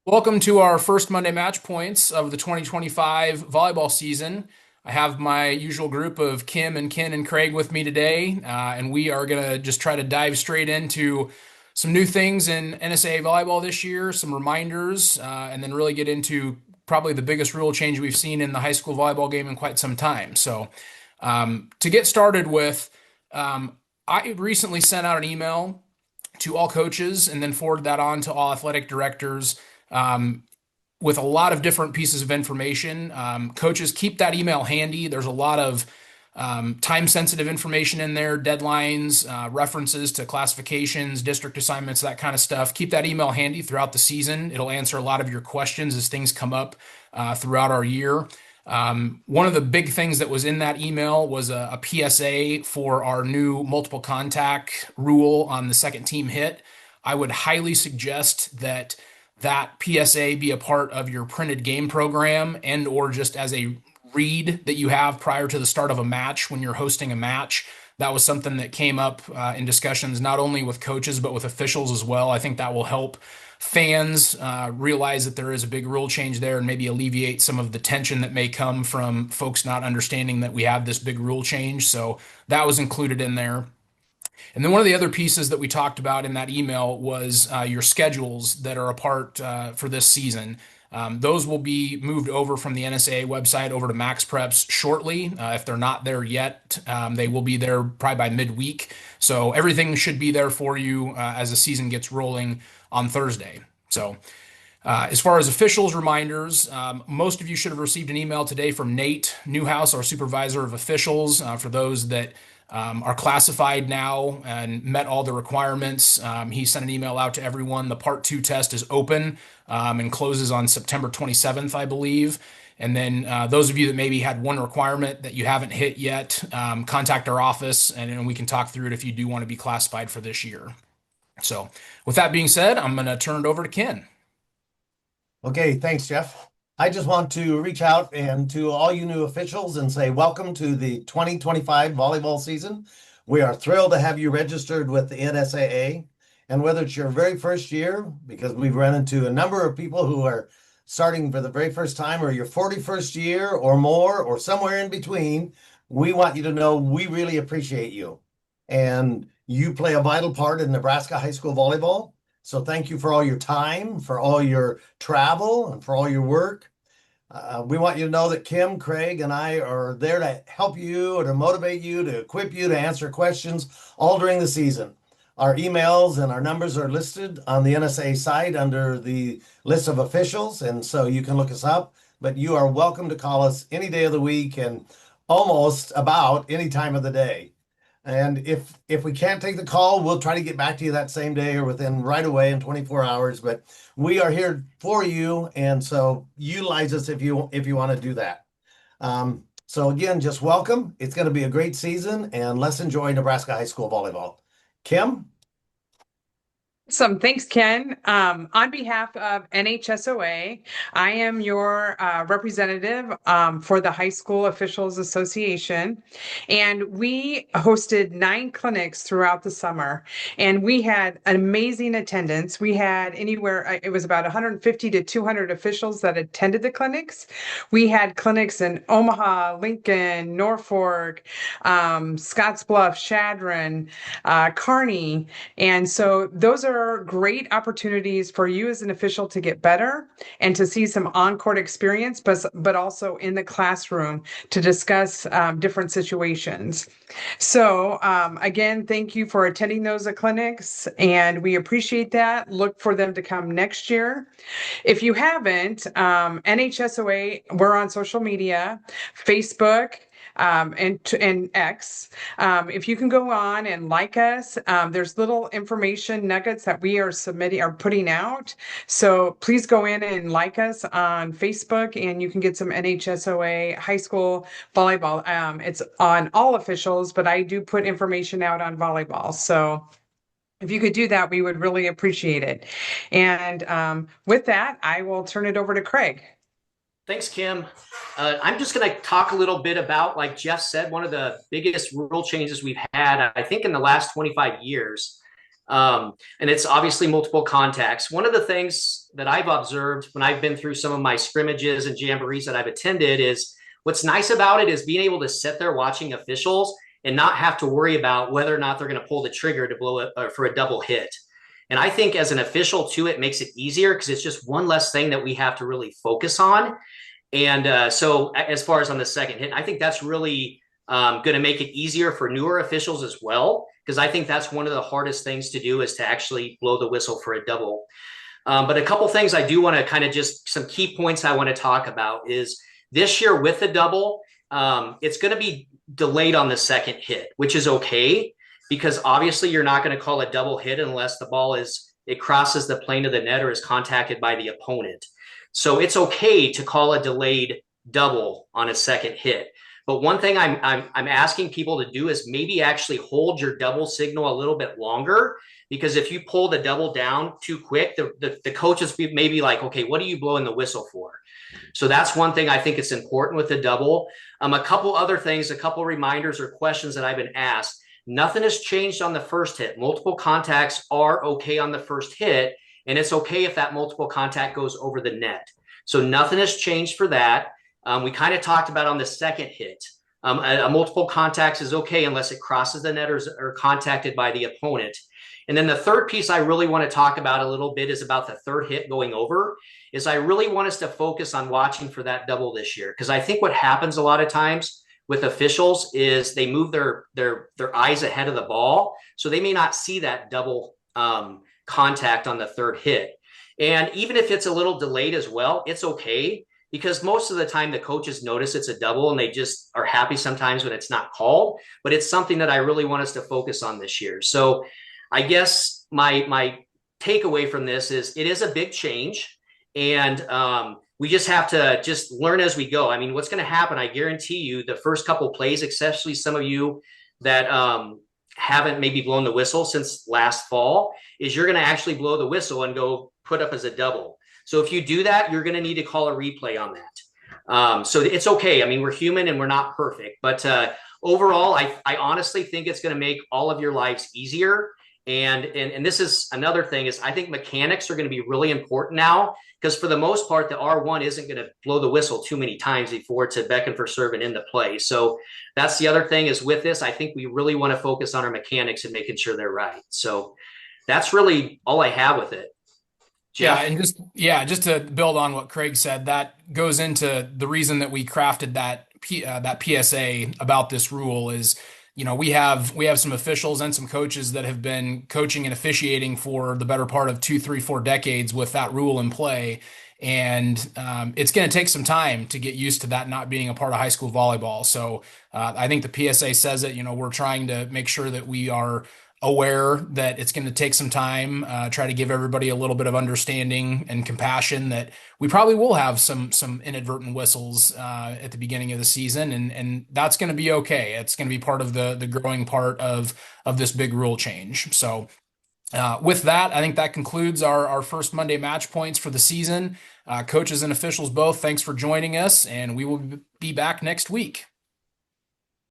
Welcome to our first Monday match points of the 2025 volleyball season. I have my usual group of Kim and Ken and Craig with me today, and we are going to just try to dive straight into some new things in NSA volleyball this year, some reminders, and then really get into probably the biggest rule change we've seen in the high school volleyball game in quite some time. To get started with, I recently sent out an email to all coaches and then forwarded that on to all athletic directors um, with a lot of different pieces of information. Coaches, keep that email handy. There's a lot of time sensitive information in there, deadlines, references to classifications, district assignments, that kind of stuff. Keep that email handy throughout the season. It'll answer a lot of your questions as things come up throughout our year. One of the big things that was in that email was a PSA for our new multiple contact rule on the second team hit. I would highly suggest that PSA be a part of your printed game program and or just as a read that you have prior to the start of a match when you're hosting a match. That was something that came up in discussions not only with coaches but with officials as well. I think that will help fans realize that there is a big rule change there and maybe alleviate some of the tension that may come from folks not understanding that we have this big rule change. So that was included in there. And then one of the other pieces that we talked about in that email was your schedules that are a part for this season. Those will be moved over from the NSAA website over to Max Preps shortly. If they're not there yet, they will be there probably by midweek. So everything should be there for you as the season gets rolling on Thursday. As far as officials reminders, most of you should have received an email today from Nate Newhouse, our supervisor of officials, for those that are classified now and met all the requirements. He sent an email out to everyone. The Part 2 test is open and closes on September 27th, I believe. And then those of you that maybe had one requirement that you haven't hit yet, contact our office and we can talk through it if you do want to be classified for this year. So with that being said, I'm going to turn it over to Ken. Okay, thanks, Jeff. I just want to reach out and to all you new officials and say welcome to the 2025 volleyball season. We are thrilled to have you registered with the NSAA. And whether it's your very first year, because we've run into a number of people who are starting for the very first time, or your 41st year or more, or somewhere in between, we want you to know we really appreciate you. And you play a vital part in Nebraska high school volleyball. So thank you for all your time, for all your travel, and for all your work. We want you to know that Kim, Craig, and I are there to help you, or to motivate you, to equip you to answer questions all during the season. Our emails and our numbers are listed on the NSA site under the list of officials, and so you can look us up. But you are welcome to call us any day of the week and almost about any time of the day. And if we can't take the call, we'll try to get back to you that same day or within right away in 24 hours. But we are here for you, and so utilize us if you want to do that. So again, just welcome. It's going to be a great season, and let's enjoy Nebraska high school volleyball. Kim? Awesome. Thanks, Ken. On behalf of NHSOA, I am your representative for the High School Officials Association. And we hosted 9 clinics throughout the summer. And we had an amazing attendance. We had anywhere, it was about 150 to 200 officials that attended the clinics. We had clinics in Omaha, Lincoln, Norfolk, Scottsbluff, Chadron, Kearney. And so those are great opportunities for you as an official to get better and to see some on-court experience, but also in the classroom to discuss different situations. So again, thank you for attending those clinics, and we appreciate that. Look for them to come next year. If you haven't, NHSOA, we're on social media, Facebook, and X. If you can go on and like us, there's little information nuggets that we are putting out. So please go in and like us on Facebook, and you can get some NHSOA high school volleyball. It's on all officials, but I do put information out on volleyball. So if you could do that, we would really appreciate it. And with that, I will turn it over to Craig. Thanks, Kim. I'm just going to talk a little bit about, like Jeff said, one of the biggest rule changes we've had, I think, in the last 25 years. And it's obviously multiple contacts. One of the things that I've observed when I've been through some of my scrimmages and jamborees that I've attended is what's nice about it is being able to sit there watching officials and not have to worry about whether or not they're going to pull the trigger to blow it for a double hit. And I think as an official too, it makes it easier because it's just one less thing that we have to really focus on. And so as far as on the second hit, I think that's really going to make it easier for newer officials as well, because I think that's one of the hardest things to do is to actually blow the whistle for a double. But a couple things I do want to kind of just some key points I want to talk about is this year with the double, it's going to be delayed on the second hit, which is okay, because obviously you're not going to call a double hit unless the ball it crosses the plane of the net or is contacted by the opponent. So it's okay to call a delayed double on a second hit. But one thing I'm asking people to do is maybe actually hold your double signal a little bit longer, because if you pull the double down too quick, the coaches may be like, okay, what are you blowing the whistle for? So that's one thing I think it's important with the double. A couple other things, a couple reminders or questions that I've been asked. Nothing has changed on the first hit. Multiple contacts are okay on the first hit, and it's okay if that multiple contact goes over the net. So nothing has changed for that. We kind of talked about on the second hit. A multiple contacts is okay unless it crosses the net or contacted by the opponent. And then the third piece I really want to talk about a little bit is about the third hit going over. Is I really want us to focus on watching for that double this year, because I think what happens a lot of times with officials is they move their eyes ahead of the ball, so they may not see that double contact on the third hit. And even if it's a little delayed as well, it's okay, because most of the time the coaches notice it's a double and they just are happy sometimes when it's not called. But it's something that I really want us to focus on this year. So I guess my takeaway from this is it is a big change, and we just have to just learn as we go. I mean, what's going to happen, I guarantee you, the first couple plays, especially some of you that haven't maybe blown the whistle since last fall, is you're going to actually blow the whistle and go put up as a double. So if you do that, you're going to need to call a replay on that. So it's okay. I mean, we're human and we're not perfect, but overall, I honestly think it's going to make all of your lives easier. And this is another thing is I think mechanics are going to be really important now, because for the most part, the R1 isn't going to blow the whistle too many times before to beckon for serve and end the play. So that's the other thing is with this, I think we really want to focus on our mechanics and making sure they're right. So that's really all I have with it. Jeff? Just to build on what Craig said, that goes into the reason that we crafted that PSA about this rule is, we have some officials and some coaches that have been coaching and officiating for the better part of 2, 3, 4 decades with that rule in play. And it's going to take some time to get used to that not being a part of high school volleyball. So I think the PSA says it, we're trying to make sure that we are aware that it's going to take some time, try to give everybody a little bit of understanding and compassion that we probably will have some inadvertent whistles at the beginning of the season, and that's going to be okay. It's going to be part of the growing part of this big rule change. So with that, I think that concludes our first Monday match points for the season. Coaches and officials both, thanks for joining us, and we will be back next week.